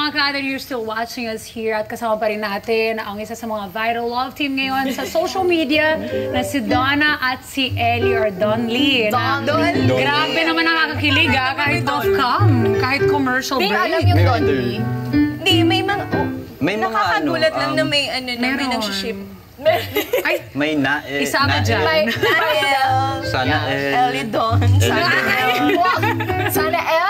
mga ka-ate, you're still watching us here at kasama pa rin natin ang isa sa mga viral love team ngayon sa social media na si Donna at si Ellie or Don Lee. Don. Grabe naman nakakakilig kahit off-cam, kahit commercial break. Alam yung Don Lee? Hindi, may mga... May mga nakakagulat lang na may may nag-ship. Ay, may isa ka dyan. Sana Ellie Don. Sana El?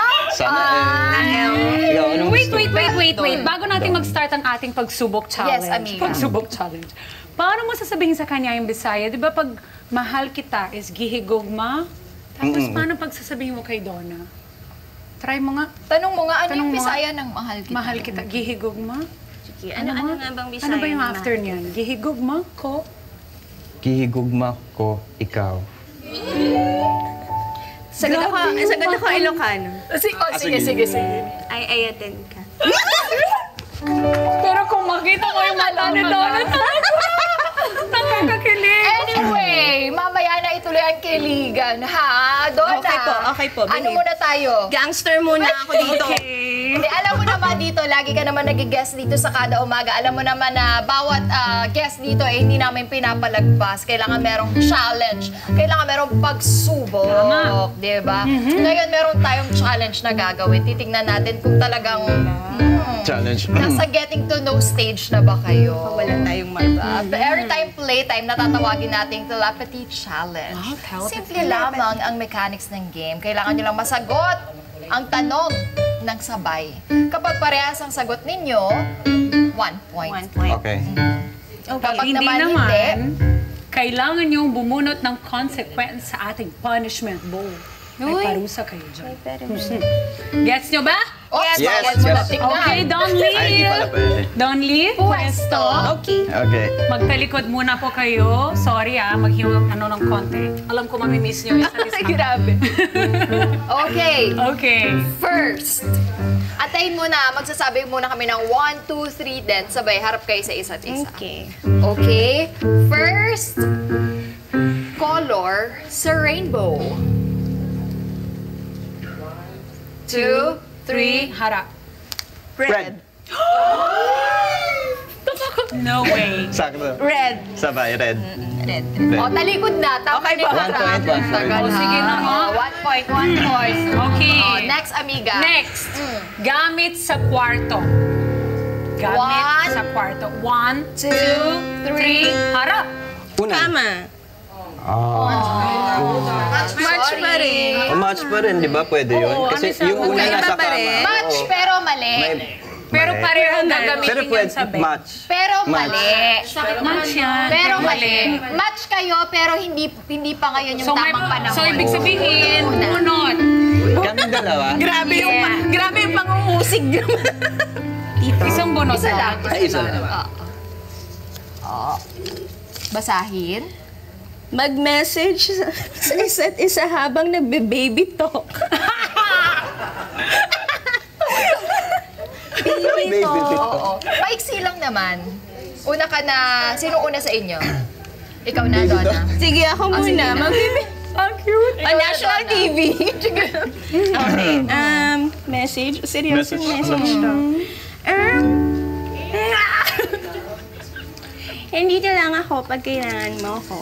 Wait. Bago natin mag-start ang ating pagsubok challenge. Yes, amiga. Pagsubok challenge. Paano mo sasabihin sa kanya yung Bisaya? Di ba pag mahal kita is gihigugma? Tapos paano pag sasabihin mo kay Donna? Try mo nga. Tanong mo nga, ano yung Bisaya ng mahal kita? Mahal kita. Gihigugma? Sige, ano nga bang Bisaya? Ano ba yung after niyan? Gihigugma ko? Gihigugma ko, ikaw. Sagot ako Ilocano. Sige. Ay, ayatin ka. Pero kung makita mo yung mata ni Donna, nakakakilig. Anyway, mamaya na ituloy ang kiligan, ha? Donna. Okay po. Ano muna tayo? Gangster muna ako dito. Hindi, alam mo naman dito, lagi ka naman nag-guest dito sa Kada Umaga. Alam mo naman na bawat guest dito hindi namin pinapalagpas. Kailangan merong challenge. Kailangan merong pagsubok. Diba? Ngayon, meron tayong challenge na gagawin. Titingnan natin kung talagang Challenge. nasa getting to know stage na ba kayo. Wala tayong mata. Every time playtime, natatawagin nating Telepathy Challenge. Wow, telepathy. Simple lamang ang mechanics ng game. Kailangan nyo lang masagot ang tanong ng sabay. Kapag parehas ang sagot ninyo, 1 point. 1 point. Okay. Kapag Hindi naman naman, hindi, kailangan niyong bumunot ng consequence sa ating punishment bowl. May Uy. parusa kayo dyan. Pero Gets nyo ba? oops, Yes, bawal mo yes. na tignan. Okay, Don Ay, hindi Lee. pala pwede. Don Lee, pwesto. Okay. Okay. Magtalikod muna po kayo. Sorry maghiwag ng konti. Alam ko mamimiss nyo yung isa't isa. Grabe. Okay, Okay. first. Antayin muna, magsasabi muna kami ng 1, 2, 3, then sabay harap kayo sa isa't isa. Okay. Okay, first color sa rainbow. 2, 3, Harap. Red. No way. Sakto. Red. Sabay, red. Red. Red. O, talikod na. Tama Okay ni po. Kutra. 1 point. Tagal, O, sige ha? na, ha? O, 1 point, 1 point. Okay. O, next, amiga. Next. Gamit sa kwarto. Gamit sa kwarto. 1, 2, 3, harap. Una. Tama. Match pa rin. Match pa rin, di ba? Pwede yun. Oo, Kasi ano sabi yung mo? una Iba nasa pa kama. rin. Match, Oo. pero mali. Pero Mali. pareho Pero gagamitin pwede, yung sabi. match. Pero mali. Match yan. Pero mali. Match kayo, pero hindi pa ngayon yung tamang panahon. So, ibig sabihin, bunot. Kami dalawa. Grabe yung pangungusig. Isang bunot. Isa lang. Ay, isa lang. Basahin. Mag-message sa isa't isa habang nagbe-baby talk. Baby talk. Oo. Maiksi lang naman. Una ka na, sino una sa inyo? Ikaw na, Donna. Sige, ako sige muna. na. Ang cute. On national Donna. TV. Okay. Message. Seryoso message to. Nandito lang ako pag kailangan mo ako.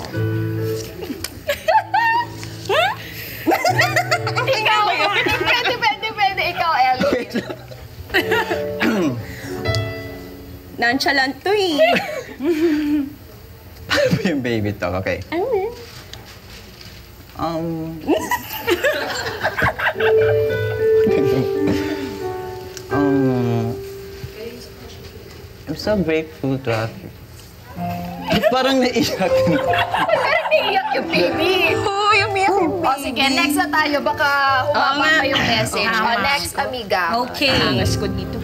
Ikaw. Pwede. Ikaw, Ellie. Nonchalant to eh. Paano ba yung baby talk? Okay. Ano yun? I'm so grateful to have you. Parang naiyak. Parang naiyak yung baby. Oo, yung miyak yung O sige, next na tayo. Baka humaba pa yung message. O, Tama. next, amiga. Okay. Angas ko dito.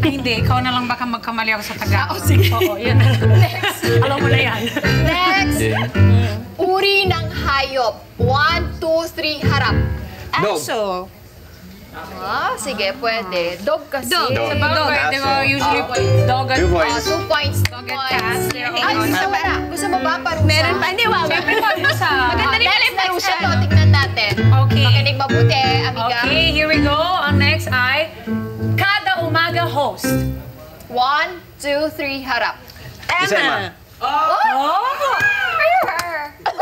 Ay, hindi. Ikaw na lang baka magkamali ako sa taga. Oh, sige. Oo, yun. Next. Alam mo na yan. Next, Yeah. uri ng hayop. 1, 2, 3, harap. Dog. Aso. Sige, pwede. Dog kasi. Dog. Sa bagay, di ba, usually dog at 2 points. 2 points. dog at cats. They're Ay, all gusto mo na. Gusto mo ba parusa? Meron pa. Hindi, wow. Siyempre, parusa. Maganda rin pala yung Next, parusa. ito, tignan natin. Okay. Makinig mabuti, amiga. Okay, here we go. Ang next ay Kada Umaga host. 1, 2, 3, harap. Emma.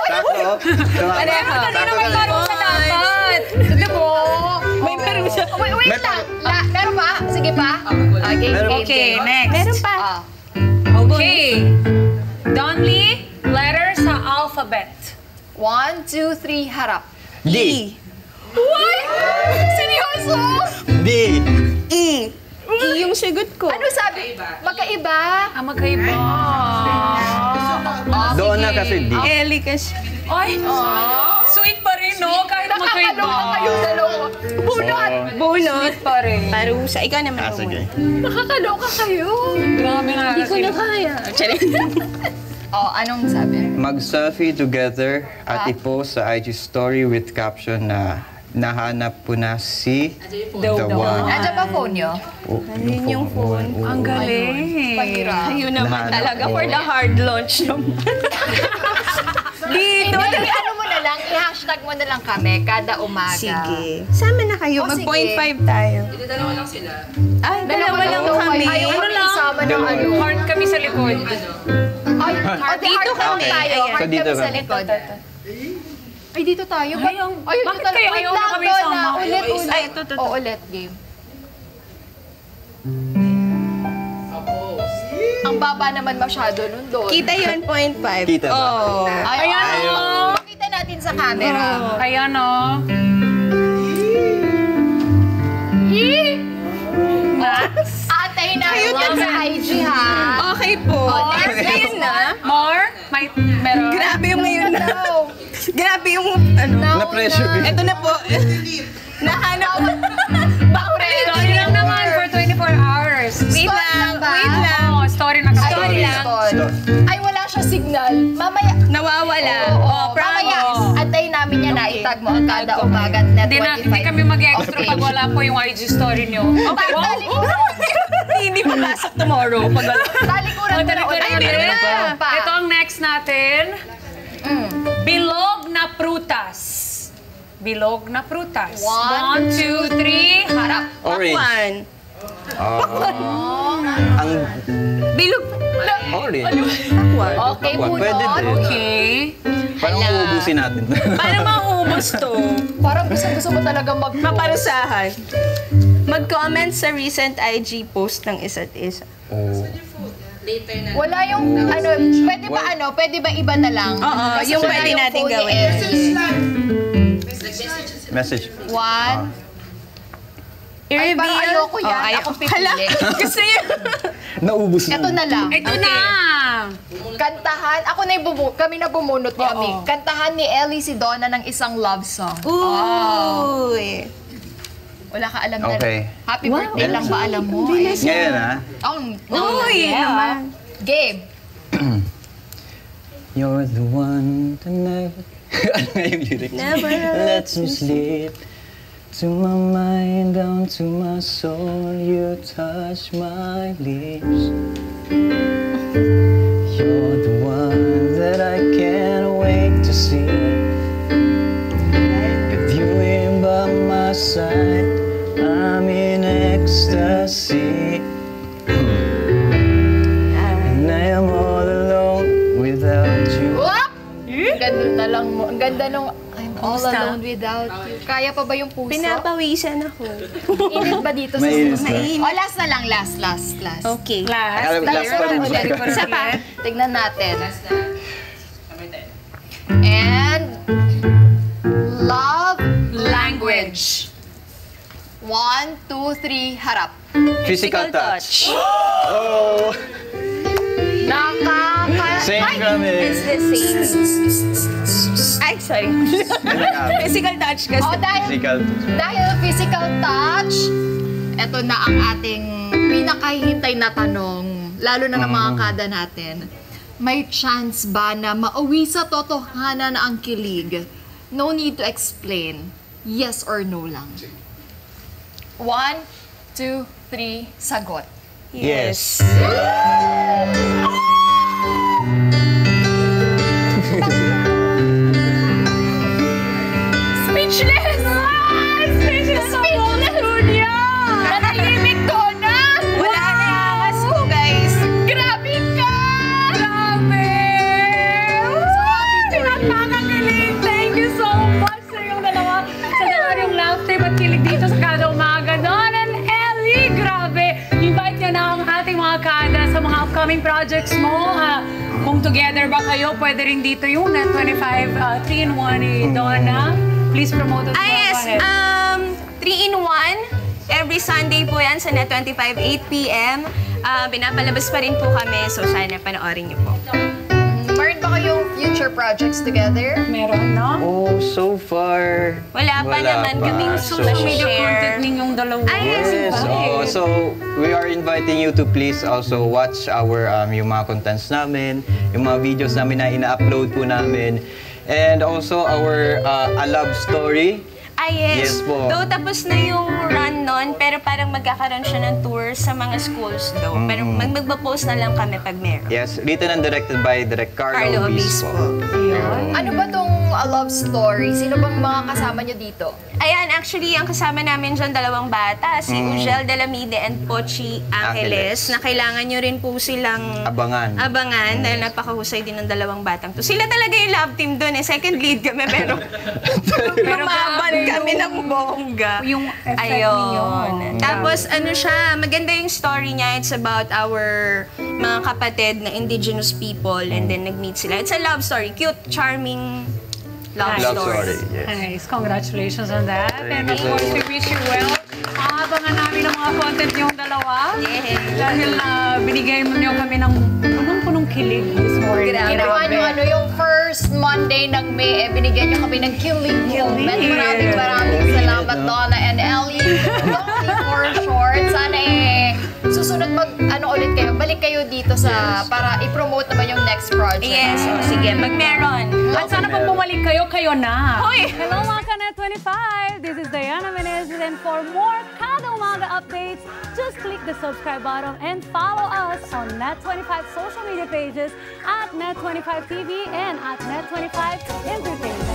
Sakto. Kanina may parusa dapat. Di ba? May parusa. Wait lang. Meron pa? Sige pa. Okay, Okay, next. Meron pa. Okay. Donly, letter sa alphabet. 1, 2, 3, harap. D. What? Seryoso? D. E. E yung sagot ko. Ano sabi? Magkaiba? Magkaiba. Donna kasi D. Ellie kasi. Ay, sweet pa rin, no? Kahit magkaiba. Nakakaloka kayong dalawa. Bunot! Bunot. Pa rin. Parusa. Ikaw naman Ah, sige. Nakakaloka kayo. Grabe na. Hindi ko na kaya. Anong sabi? Mag-selfie together at i-post sa IG story with caption na nahanap po na si the one. Nandiyan ba phone nyo? Ayun yung phone. Ang galing. Pahirap. Ayun naman Nahanap talaga ko. for the hard launch naman. Dito. Hindi, ano mo na lang, i-hashtag mo na lang kami kada umaga. Sige. Sama na kayo. Oh, sige. Mag-0.5 tayo. Dalawa lang sila. Ay, dalawa lang kami. Ayaw Ano kami lang? isama ng ano. Heart kami sa likod. Ay, dito kami. tayo. Ayan. Heart So, dito kami sa kami. likod. Ay, dito tayo. Bakit kayo ayaw na kami isama? Ulit. Ay, ito. Ulit, game. Ang baba naman masyado nun doon. Kita yun, 0.5. Kita ba? Oh. Ayan, pakita natin sa camera. Ayan, o. Atay na lang sa IG, ha? Okay po. Next next yun na. More? Meron? Grabe yung ngayon na. Grabe yung ano. Na-pressure din. Ito na po. Nahanap ko. Story lang naman for 24 hours. Wait lang. Wait lang. Oo, story na kasi. Story lang. Ay, wala siya signal. Mamaya. Nawawala. Oh, promise. mamaya. Antayin namin yan na itag mo ang kada umaga at net Hindi kami mag-extra pag wala po yung IG story nyo. Okay. Hindi papasok tomorrow. Pag wala. Talikuran mo na Talikuran ulit. na rin. Meron pa. Ito ang next natin. Bilog na prutas. Bilog na prutas. 1, 2, 3, harap. Orange. Pakwan. Ang Bilog. orange. Pakwan. Okay, Pakwan, bunot. pwede din. Okay. Parang uubusin natin. Paano maubos to? Parang gusto mo talaga Maparusahan. Mag-comment sa recent IG post ng isa't isa. Oh. Wala yung, pwede ba iba na lang? Oo, Kasi yung wala pwede yung natin phone ni gawin. Ellie. Message. 1. I-reveal. parang ayoko yan. Oh, Ako pipili. Hala, gusto niyo. Naubos na. Ito na lang. Ito na. Kantahan, kami na bumunot ni Ami. Kantahan ni Ellie si Donna ng isang love song. Uy. Wala ka alam na. Okay. Happy birthday lang ba alam mo? Ngayon Uy, naman. Game. You're the one to never... Ano nga yung lyrics? Never lets me sleep. To my mind, down to my soul, you touch my lips. You're the one that I can't wait to see. With you in by my side, I'm in ecstasy. And I am all alone without you. Whoop! Ganda na lang mo. Ang ganda nung I'm all alone without you. Kaya pa ba yung puso? Pinapawisan ako. Init ba dito sa Mainit puso? ba? Last na lang. Last. Okay. Akala ko last pa rin ba? Isa pa. Tignan natin. And love language. 1, 2, 3, harap. Physical touch. Oh! Same kami. It's the same. Ay, sorry. Physical touch kasi. Physical touch. Dahil physical touch, eto na ang ating pinakahihintay na tanong, lalo na ng mga kada natin. May chance ba na mauwi sa totohanan ang kilig? No need to explain. Yes or no lang. 1, 2, 3, sagot. Yes. Speechless! Speechless! Speechless! Nanahimik ko na! upcoming projects mo. Kung together ba kayo, pwede rin dito yung Net 25 3-in-1 ni Donna. Please promote it. Yes, 3-in-1. Every Sunday po yan sa Net 25, 8 p.m. Pinapalabas pa rin po kami, so sana panoorin niyo po. Meron ba kayong future projects together? Meron, no? Oh, so far... Wala pa naman kaming Social media content ninyong dalawa. Yes, so we are inviting you to please also watch our yung mga contents namin, yung mga videos namin na ina-upload po namin, and also our A Love Story. Yes. Yes po. Though tapos na yung run nun, pero parang magkakaroon siya ng tour sa mga schools though. Pero magpo-post na lang kami pag meron. Yes, written and directed by Direk Carlo Obispo. Ano ba tong A Love Story? Sino bang mga kasama nyo dito? Ayan, actually, ang kasama namin dyan, dalawang bata, si Ugel Dalamide and Pochi Angeles, na kailangan nyo rin po silang Abangan. dahil napakahusay din ng dalawang batang to. Sila talaga yung love team doon eh. Second lead kami, pero lumaban kami ng bongga. Yung effect ninyo. Tapos ano siya, maganda yung story niya. It's about our mga kapatid na indigenous people and then nag-meet sila. It's a love story. Cute, charming love story. Yes. Nice. Congratulations on that. And of Thank you so course, we much. wish you well. Abangan namin ang mga content niyong dalawa. Yeah. Dahil binigay mo niyo kami ng punong-punong kilig this morning. Ginawa nyo yung first Monday ng May, binigyan nyo kami ng kilig moment. Maraming salamat, Donna and Ellie. Lonely for short. Sana susunod ulit kayo. Balik kayo dito para i-promote naman yung next project. Yes, sige, pag meron. At sana pag bumalik kayo, kayo na. Hoy! Hello mga ka-Net 25! This is Diana Menezes, and for more Kada Umaga updates, just click the subscribe button and follow us on Net 25 social media pages at Net 25 TV and at Net 25 Entertainment.